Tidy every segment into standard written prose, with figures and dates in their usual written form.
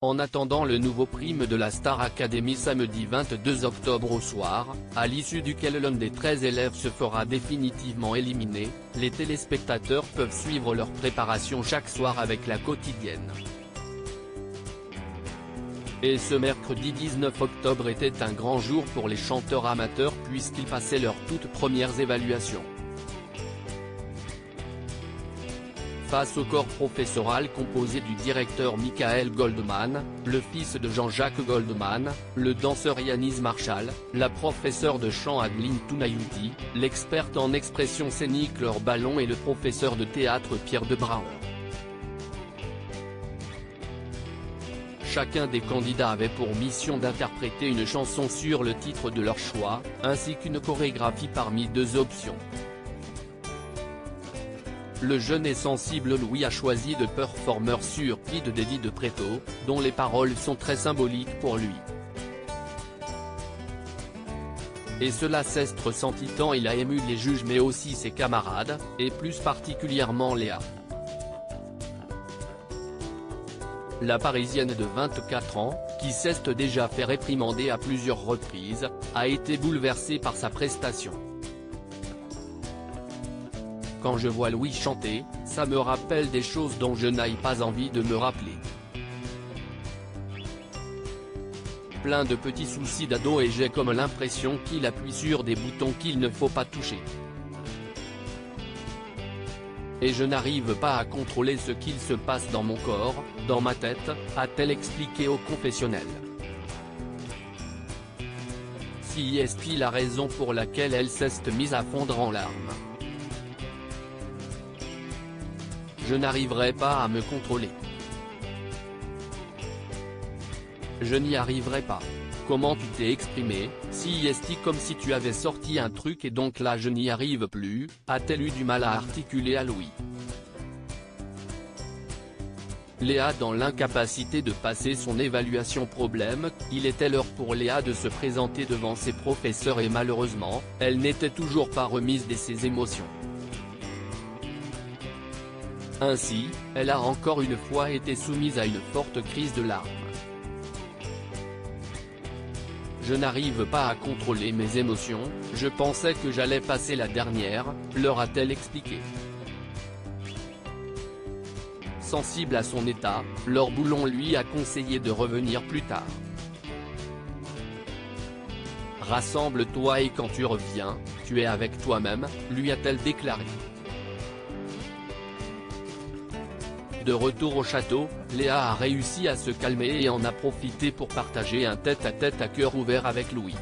En attendant le nouveau prime de la Star Academy samedi 22 octobre au soir, à l'issue duquel l'un des 13 élèves se fera définitivement éliminer, les téléspectateurs peuvent suivre leur préparation chaque soir avec la quotidienne. Et ce mercredi 19 octobre était un grand jour pour les chanteurs amateurs puisqu'ils passaient leurs toutes premières évaluations. Face au corps professoral composé du directeur Michael Goldman, le fils de Jean-Jacques Goldman, le danseur Yanis Marshall, la professeure de chant Adeline Tounayouti, l'experte en expression scénique Laure Ballon et le professeur de théâtre Pierre Debraon. Chacun des candidats avait pour mission d'interpréter une chanson sur le titre de leur choix, ainsi qu'une chorégraphie parmi deux options. Le jeune et sensible Louis a choisi de performer sur Kid d'Eddie de Préto, dont les paroles sont très symboliques pour lui. Et cela s'est ressenti tant il a ému les juges mais aussi ses camarades, et plus particulièrement Léa. La Parisienne de 24 ans, qui s'est déjà fait réprimander à plusieurs reprises, a été bouleversée par sa prestation. Quand je vois Louis chanter, ça me rappelle des choses dont je n'ai pas envie de me rappeler. Plein de petits soucis d'ado et j'ai comme l'impression qu'il appuie sur des boutons qu'il ne faut pas toucher. Et je n'arrive pas à contrôler ce qu'il se passe dans mon corps, dans ma tête, a-t-elle expliqué au confessionnel. Si est-il la raison pour laquelle elle s'est mise à fondre en larmes. Je n'arriverai pas à me contrôler. Je n'y arriverai pas. Comment tu t'es exprimé, si est comme si tu avais sorti un truc et donc là je n'y arrive plus, a-t-elle eu du mal à articuler à Louis. Léa dans l'incapacité de passer son évaluation problème, il était l'heure pour Léa de se présenter devant ses professeurs et malheureusement, elle n'était toujours pas remise de ses émotions. Ainsi, elle a encore une fois été soumise à une forte crise de larmes. Je n'arrive pas à contrôler mes émotions, je pensais que j'allais passer la dernière, leur a-t-elle expliqué. Sensible à son état, Laure Ballon lui a conseillé de revenir plus tard. Rassemble-toi et quand tu reviens, tu es avec toi-même, lui a-t-elle déclaré. De retour au château, Léa a réussi à se calmer et en a profité pour partager un tête-à-tête à cœur ouvert avec Louis.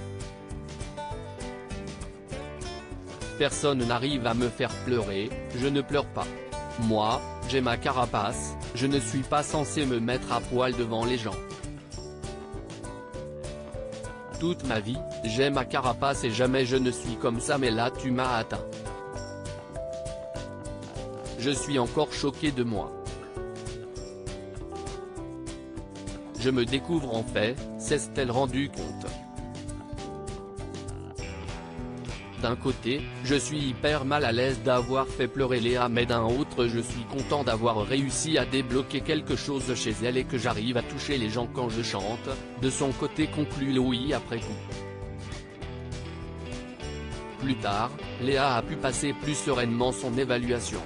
Personne n'arrive à me faire pleurer, je ne pleure pas. Moi, j'ai ma carapace, je ne suis pas censé me mettre à poil devant les gens. Toute ma vie, j'ai ma carapace et jamais je ne suis comme ça mais là tu m'as atteint. Je suis encore choqué de moi. Je me découvre en fait, s'est-elle rendu compte. D'un côté, je suis hyper mal à l'aise d'avoir fait pleurer Léa mais d'un autre je suis content d'avoir réussi à débloquer quelque chose chez elle et que j'arrive à toucher les gens quand je chante, de son côté conclut Louis après coup. Plus tard, Léa a pu passer plus sereinement son évaluation.